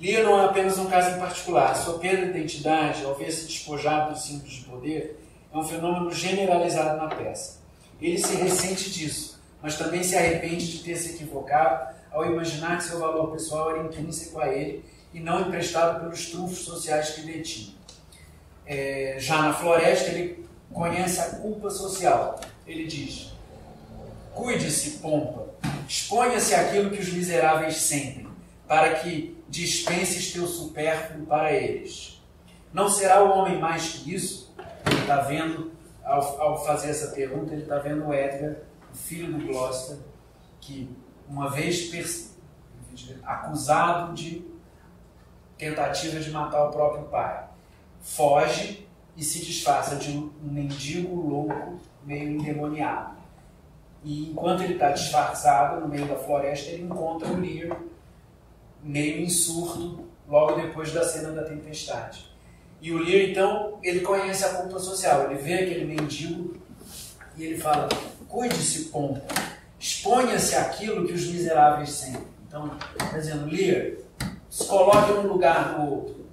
Lear não é apenas um caso em particular. Sua perda de identidade, ao ver-se despojado dos símbolos de poder, é um fenômeno generalizado na peça. Ele se ressente disso, mas também se arrepende de ter se equivocado ao imaginar que seu valor pessoal era intrínseco a ele e não emprestado pelos trunfos sociais que detinha. Já na Floresta, ele conhece a culpa social. Ele diz: cuide-se, pompa, exponha-se àquilo que os miseráveis sentem, para que dispenses teu supérfluo para eles. Não será o homem mais que isso? Ele está vendo, ao fazer essa pergunta, ele está vendo o Edgar, o filho do Gloucester, que uma vez acusado de tentativa de matar o próprio pai, foge e se disfarça de um mendigo louco, meio endemoniado. E enquanto ele está disfarçado no meio da floresta, ele encontra o Lear meio em surto, logo depois da cena da tempestade. E o Lear, então, ele conhece a culpa social. Ele vê aquele mendigo e ele fala: cuide-se, pompa, exponha-se àquilo que os miseráveis sentem. Então, está dizendo: Lear, se coloque num lugar no outro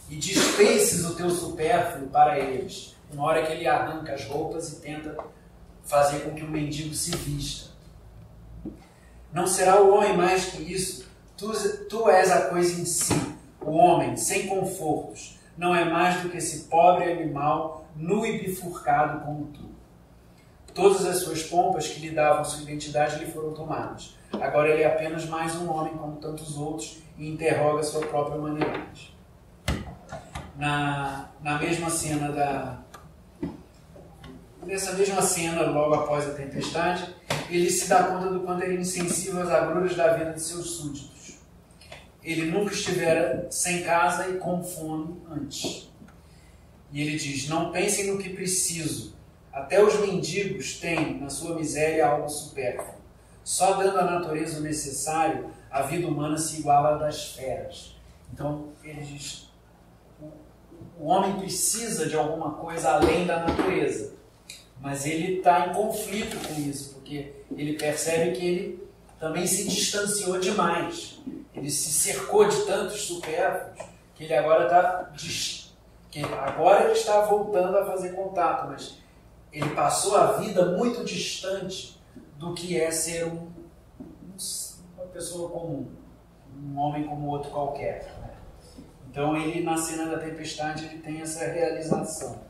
e dispenses o teu supérfluo para eles. Uma hora que ele arranca as roupas e tenta fazer com que o mendigo se vista. Não será o homem mais que isso? Tu és a coisa em si. O homem, sem confortos, não é mais do que esse pobre animal nu e bifurcado como tu. Todas as suas pompas que lhe davam sua identidade lhe foram tomadas. Agora ele é apenas mais um homem como tantos outros e interroga sua própria humanidade. Na mesma cena nessa mesma cena, logo após a tempestade, ele se dá conta do quanto ele é insensível às agruras da vida de seus súditos. Ele nunca estivera sem casa e com fome antes. E ele diz: não pensem no que preciso. Até os mendigos têm, na sua miséria, algo supérfluo. Só dando à natureza o necessário, a vida humana se iguala à das feras. Então, ele diz: o homem precisa de alguma coisa além da natureza. Mas ele está em conflito com isso, porque ele percebe que ele também se distanciou demais. Ele se cercou de tantos supérfluos que ele agora está voltando a fazer contato, mas ele passou a vida muito distante do que é ser uma pessoa comum, um homem como outro qualquer. Né? Então ele, na cena da tempestade, ele tem essa realização.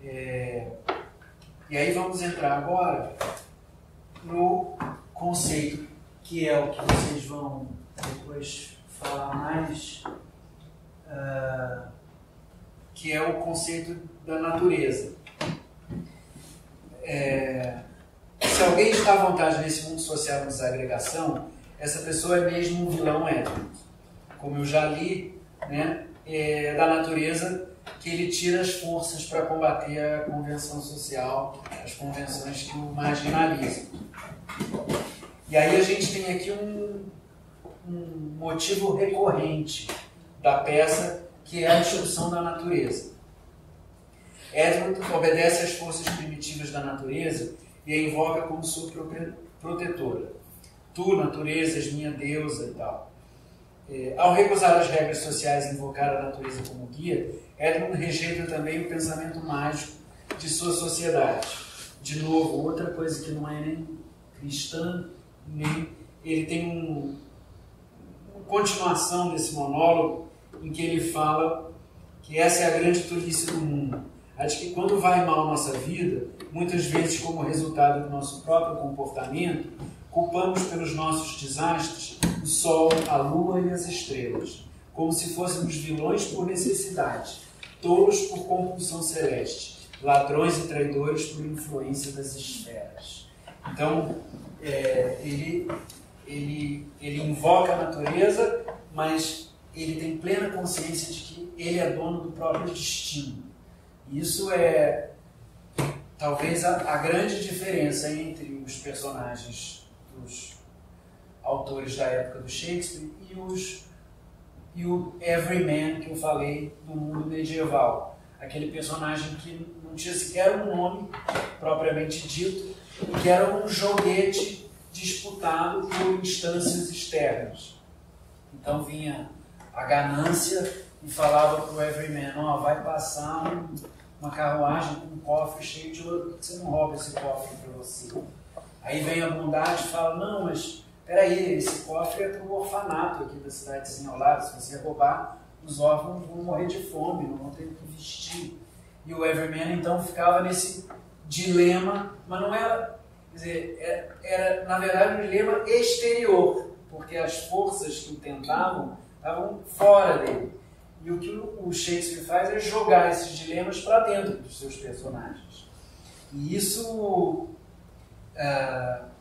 E aí vamos entrar agora no conceito que é o que vocês vão depois falar mais, que é o conceito da natureza. Se alguém está à vontade nesse mundo social de desagregação, essa pessoa é mesmo um vilão étnico. Como eu já li, né, da natureza, que ele tira as forças para combater a convenção social, as convenções que o marginalizam. E aí a gente tem aqui um motivo recorrente da peça, que é a destruição da natureza. Edmund obedece às forças primitivas da natureza e a invoca como sua protetora. Tu, natureza, és minha deusa e tal. Ao recusar as regras sociais e invocar a natureza como guia, Edmund rejeita também o pensamento mágico de sua sociedade. De novo, outra coisa que não é nem cristã, nem... Ele tem uma continuação desse monólogo em que ele fala que essa é a grande tolice do mundo. A de que quando vai mal nossa vida, muitas vezes como resultado do nosso próprio comportamento, culpamos pelos nossos desastres o sol, a lua e as estrelas, como se fôssemos vilões por necessidade, tolos por compulsão celeste, ladrões e traidores por influência das esferas. Então, ele invoca a natureza, mas ele tem plena consciência de que ele é dono do próprio destino. Isso é talvez a grande diferença entre os personagens dos autores da época do Shakespeare e o everyman que eu falei do mundo medieval. Aquele personagem que não tinha sequer um nome propriamente dito e que era um joguete disputado por instâncias externas. Então vinha a ganância e falava para o Everyman, ó, vai passar uma carruagem com um cofre cheio de ouro, por que você não rouba esse cofre para você? Aí vem a bondade e fala, não, mas peraí, esse cofre é para o orfanato aqui da cidadezinha ao lado, se você roubar, os órfãos vão morrer de fome, não vão ter o que vestir. E o Everyman então ficava nesse dilema, mas não era, quer dizer, era na verdade um dilema exterior, porque as forças que o tentavam estavam fora dele. E o que o Shakespeare faz é jogar esses dilemas para dentro dos seus personagens. E isso,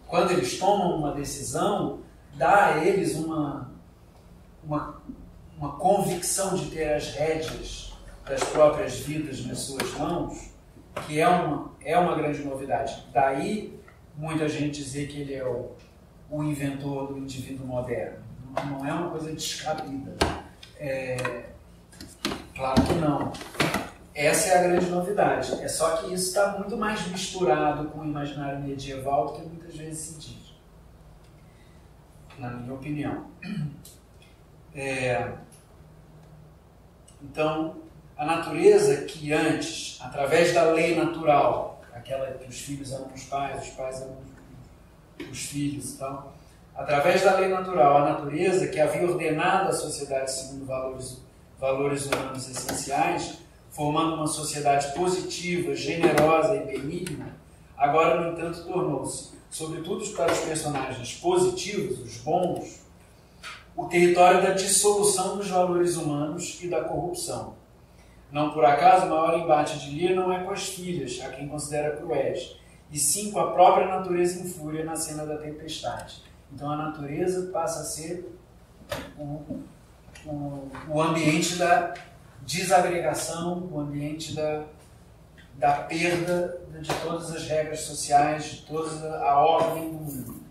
quando eles tomam uma decisão, dá a eles uma convicção de ter as rédeas das próprias vidas nas suas mãos, que é uma grande novidade. Daí, muita gente dizer que ele é o inventor do indivíduo moderno. Não é uma coisa descabida. Claro que não. Essa é a grande novidade. É só que isso está muito mais misturado com o imaginário medieval do que muitas vezes se diz. Na minha opinião. Então, a natureza que antes, através da lei natural, aquela que os filhos amam os pais amam os filhos e tal, através da lei natural, a natureza que havia ordenado a sociedade segundo valores humanos essenciais, formando uma sociedade positiva, generosa e benigna, agora, no entanto, tornou-se, sobretudo para os personagens positivos, os bons, o território da dissolução dos valores humanos e da corrupção. Não por acaso, o maior embate de Lear não é com as filhas, a quem considera cruéis, e sim com a própria natureza em fúria na cena da tempestade. Então a natureza passa a ser o ambiente da desagregação, o ambiente da perda de todas as regras sociais, de toda a ordem do mundo.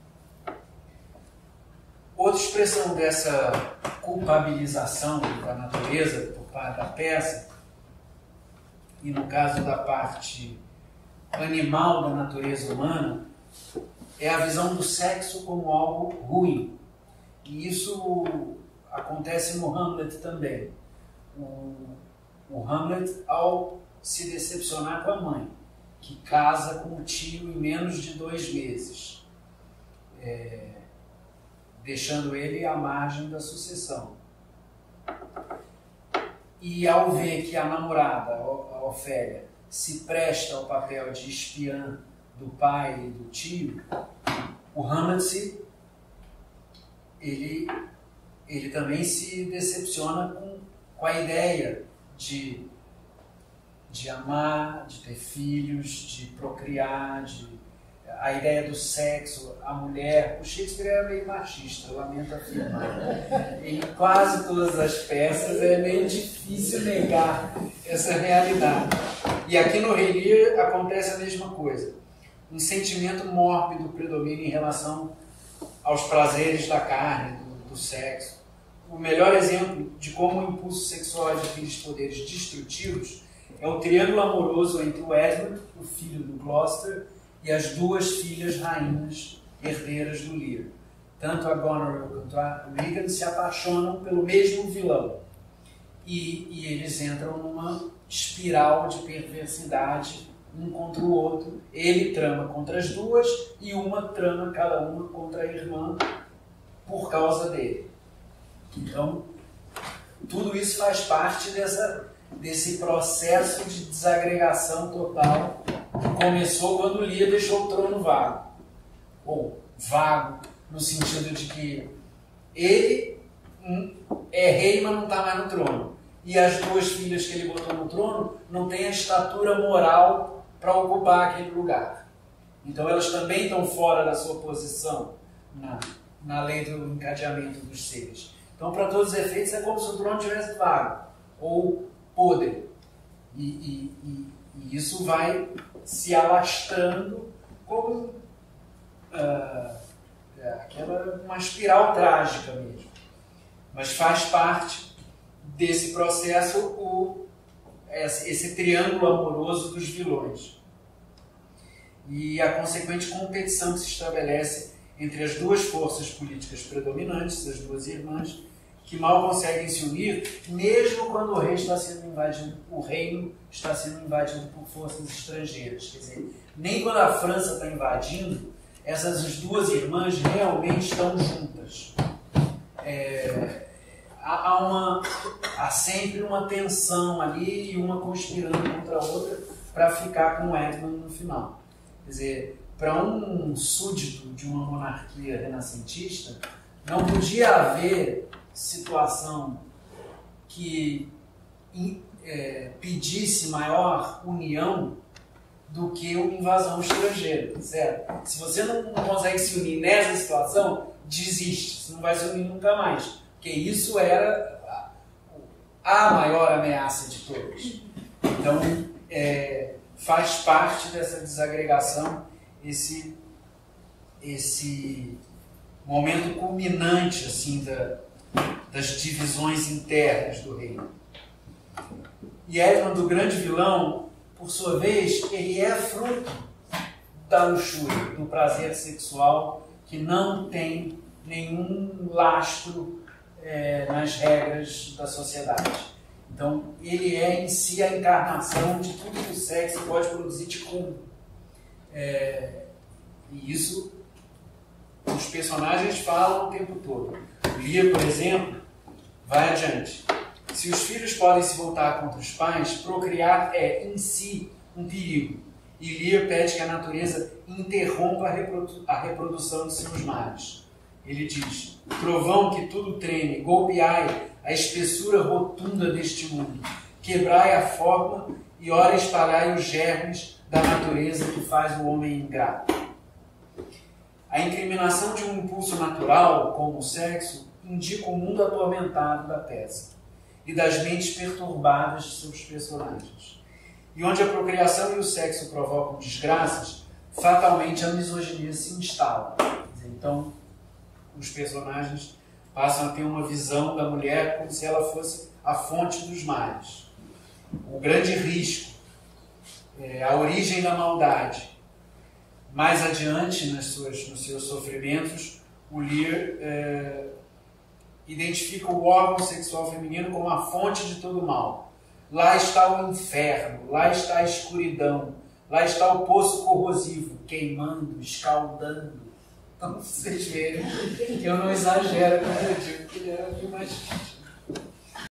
Outra expressão dessa culpabilização da natureza por parte da peça, e no caso da parte animal da natureza humana, é a visão do sexo como algo ruim. E isso acontece no Hamlet também. O Hamlet, ao se decepcionar com a mãe, que casa com o tio em menos de 2 meses, deixando ele à margem da sucessão. E ao ver que a namorada, a Ofélia, se presta ao papel de espiã do pai e do tio, o Hamlet ele também se decepciona com a ideia de amar, de ter filhos, de procriar, a ideia do sexo, a mulher. O Shakespeare é meio machista, eu lamento afirmar. Em quase todas as peças é meio difícil negar essa realidade. E aqui no Rei Lear acontece a mesma coisa. Um sentimento mórbido predomina em relação aos prazeres da carne, do sexo. O melhor exemplo de como o impulso sexual adquire poderes destrutivos é o triângulo amoroso entre o Edmund, o filho do Gloucester, e as 2 filhas rainhas herdeiras do Lear. Tanto a Goneril quanto a Regan se apaixonam pelo mesmo vilão. E eles entram numa espiral de perversidade um contra o outro. Ele trama contra as 2 e uma trama cada uma contra a irmã por causa dele. Então, tudo isso faz parte desse processo de desagregação total que começou quando Lear deixou o trono vago. Ou vago, no sentido de que ele é rei, mas não está mais no trono. E as 2 filhas que ele botou no trono não têm a estatura moral para ocupar aquele lugar. Então elas também estão fora da sua posição na lei do encadeamento dos seres. Então, para todos os efeitos, é como se o trono tivesse vago ou podre. E isso vai se alastrando como uma espiral trágica mesmo. Mas faz parte desse processo esse triângulo amoroso dos vilões. E a consequente competição que se estabelece entre as 2 forças políticas predominantes, as 2 irmãs, que mal conseguem se unir, mesmo quando o reino está sendo invadido por forças estrangeiras. Quer dizer, nem quando a França está invadindo, essas duas irmãs realmente estão juntas. Há sempre uma tensão ali e uma conspirando contra a outra para ficar com o Edmund no final. Quer dizer, para um súdito de uma monarquia renascentista, não podia haver situação que pedisse maior união do que uma invasão estrangeira, certo? Se você não consegue se unir nessa situação, desiste, você não vai se unir nunca mais, porque isso era a maior ameaça de todas. Então, faz parte dessa desagregação esse momento culminante assim, das divisões internas do reino. E Edmund, o grande vilão, por sua vez, ele é fruto da luxúria, do prazer sexual, que não tem nenhum lastro nas regras da sociedade. Então, ele é em si a encarnação de tudo que o sexo pode produzir de comum. E isso os personagens falam o tempo todo. Lear, por exemplo, vai adiante. Se os filhos podem se voltar contra os pais, procriar é, em si, um perigo. E Lear pede que a natureza interrompa a reprodução de seus males. Ele diz: trovão que tudo treme, golpeai a espessura rotunda deste mundo, quebrai a forma e ora espalhai os germes da natureza que faz o homem ingrato. A incriminação de um impulso natural, como o sexo, indica o mundo atormentado da peça e das mentes perturbadas de seus personagens. E onde a procriação e o sexo provocam desgraças, fatalmente a misoginia se instala. Então, os personagens passam a ter uma visão da mulher como se ela fosse a fonte dos males. O grande risco, a origem da maldade. Mais adiante, nos seus sofrimentos, o Lear identifica o órgão sexual feminino como a fonte de todo mal. Lá está o inferno, lá está a escuridão, lá está o poço corrosivo, queimando, escaldando. Então vocês verem que eu não exagero quando eu digo que ele era filme machista.